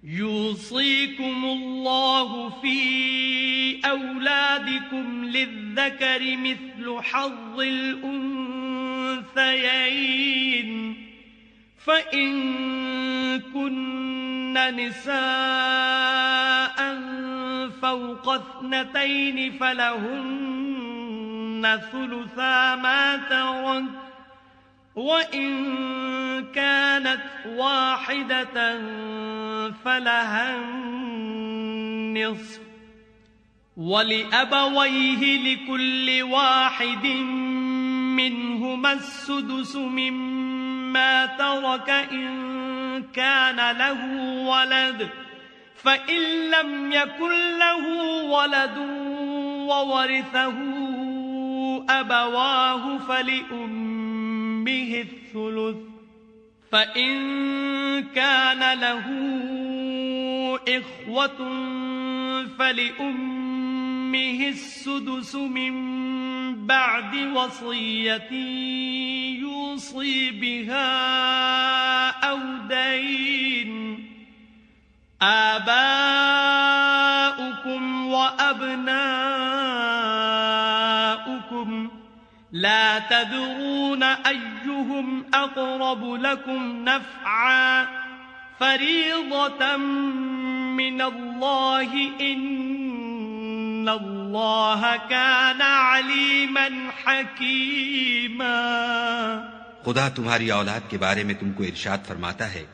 يوصيكم الله في أولادكم للذكر مثل حظ الأنثيين فإن كن نساء فوق 2 فلهن ثلثا ما ترك وإن كانت واحدة فلها النصف ولأبويه لكل واحد منهما السدس مما ترك إن كان له ولد فإن لم يكن له ولد وورثه أبواه فلأمه الثلث فإن كان له إخوة فلأمه السدس من بعد وصية يوصي بها أو دين آباؤكم وأبناؤكم لا تدرون أيهم أقرب لكم نفعا فريضة من الله إن الله كان عليما حكيما۔ خدا تمہاری اولاد کے بارے میں تم کو ارشاد فرماتا ہے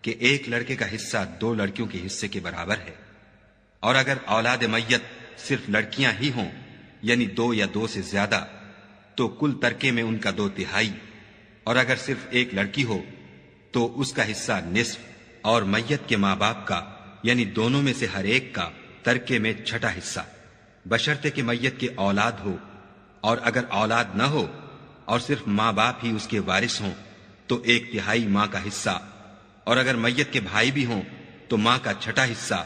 کہ ایک لڑکے کا حصہ 2 لڑکیوں کے حصے کے برابر ہے، اور اگر اولاد میت صرف لڑکیاں ہی ہوں یعنی 2 یا 2 سے زیادہ تو کل ترکے میں ان کا 2/3، اور اگر صرف ایک لڑکی ہو تو اس کا حصہ نصف، اور میت کے ماں باپ کا یعنی دونوں میں سے ہر ایک کا ترکے میں 6واں حصہ، بشرطے کہ میت کے اولاد ہو، اور اگر اولاد نہ ہو اور صرف ماں باپ ہی اس کے وارث ہوں تو 1/3 ماں کا حصہ، اور اگر میت کے بھائی بھی ہوں تو ماں کا 6واں حصہ۔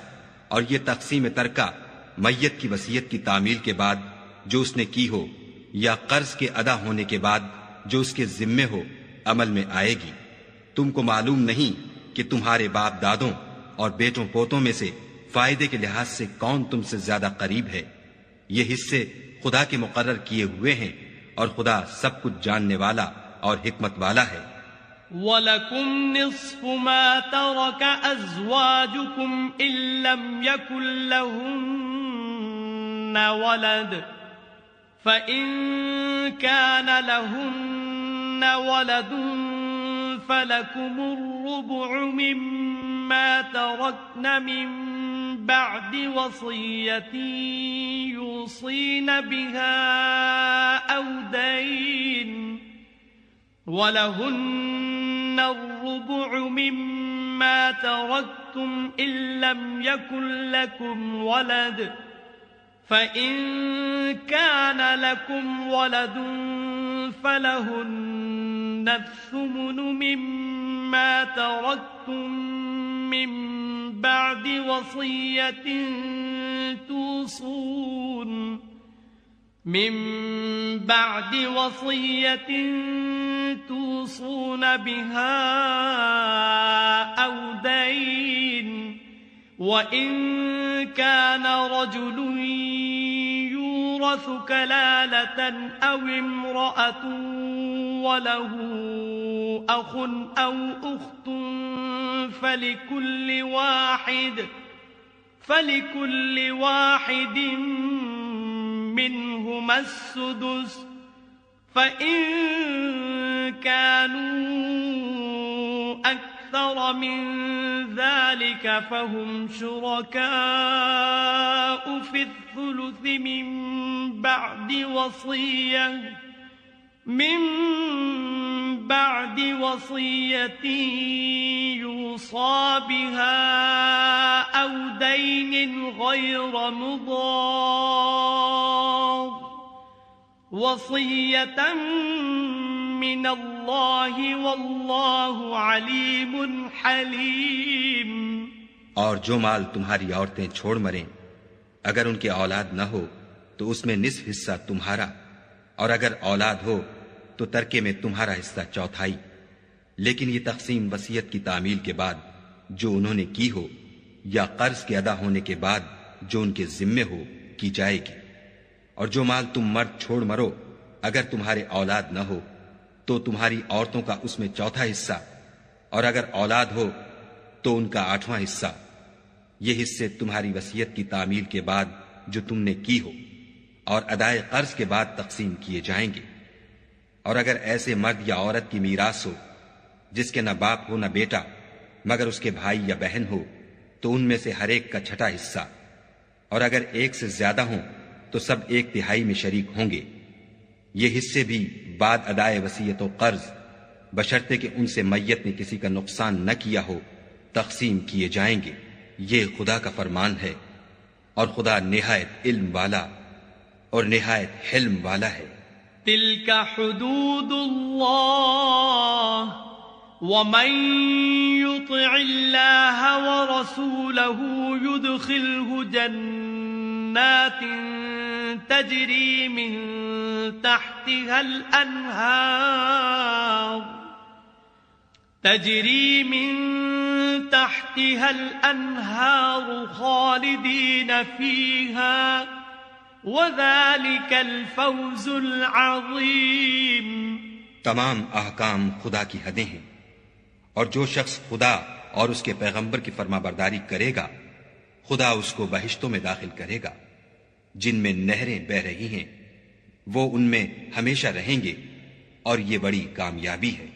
اور یہ تقسیم ترکہ میت کی وصیت کی تعمیل کے بعد جو اس نے کی ہو یا قرض کے ادا ہونے کے بعد جو اس کے ذمے ہو عمل میں آئے گی۔ تم کو معلوم نہیں کہ تمہارے باپ دادوں اور بیٹوں پوتوں میں سے فائدے کے لحاظ سے کون تم سے زیادہ قریب ہے۔ یہ حصے خدا کے مقرر کیے ہوئے ہیں، اور خدا سب کچھ جاننے والا اور حکمت والا ہے۔ وَلَكُمْ نِصْفُ مَا تَرَكَ أَزْوَاجُكُمْ إِن لَّمْ يَكُن لَّهُنَّ وَلَدٌ فَإِن كَانَ لَهُنَّ وَلَدٌ فَلَكُمُ الرُّبُعُ مِمَّا تَرَكْنَ مِن بَعْدِ وَصِيَّةٍ يُوصِينَ بِهَا أَوْ دَيْنٍ وَلَهُنَّ الرُّبُعُ مِمَّا تَرَكْتُمْ إِن لَّمْ يَكُن لَّكُمْ وَلَدٌ فَإِن كَانَ لَكُمْ وَلَدٌ فَلَهُنَّ الثُّمُنُ مِمَّا تَرَكْتُم مِّن بَعْدِ وَصِيَّةٍ توصون بها أو دين وإن كان رجل يورث كلالة أو امرأة وله أخ أو أخت فلكل واحد منهما السدس فإن كانوا أكثر من ذلك فهم شركاء في الثلث من بعد وصية يوصى بها أو دين غير مضار وصية من الله والله عليم حليم۔ اور جو مال تمہاری عورتیں چھوڑ مریں اگر ان کے اولاد نہ ہو تو اس میں نصف حصہ تمہارا، اور اگر اولاد ہو تو ترکے میں تمہارا حصہ 1/4۔ لیکن یہ تقسیم وصیت کی تعمیل کے بعد جو انہوں نے کی ہو یا قرض کے ادا ہونے کے بعد جو ان کے ذمے ہو کی جائے گی۔ اور جو مال تم مرد چھوڑ مرو اگر تمہارے اولاد نہ ہو تو تمہاری عورتوں کا اس میں چوتھا حصہ، اور اگر اولاد ہو تو ان کا 8واں حصہ۔ یہ حصے تمہاری وصیت کی تعمیل کے بعد جو تم نے کی ہو اور ادائے قرض کے بعد تقسیم کیے جائیں گے۔ اور اگر ایسے مرد یا عورت کی میراث ہو جس کے نہ باپ ہو نہ بیٹا مگر اس کے بھائی یا بہن ہو تو ان میں سے ہر ایک کا 6واں حصہ، اور اگر ایک سے زیادہ ہوں تو سب 1/3 میں شریک ہوں گے۔ یہ حصے بھی بعد ادائے وصیت و قرض بشرطے کہ ان سے میت نے کسی کا نقصان نہ کیا ہو تقسیم کیے جائیں گے۔ یہ خدا کا فرمان ہے، اور خدا نہایت علم والا اور نہایت حلم والا ہے۔ تلك حدود الله ومن يطع الله ورسوله يدخله جنات تجري من تحتها الأنهار خالدين فيها وذلك الفوز العظيم۔ تمام احکام خدا کی حدیں ہیں، اور جو شخص خدا اور اس کے پیغمبر کی فرما برداری کرے گا خدا اس کو بہشتوں میں داخل کرے گا جن میں نہریں بہ رہی ہیں، وہ ان میں ہمیشہ رہیں گے، اور یہ بڑی کامیابی ہے۔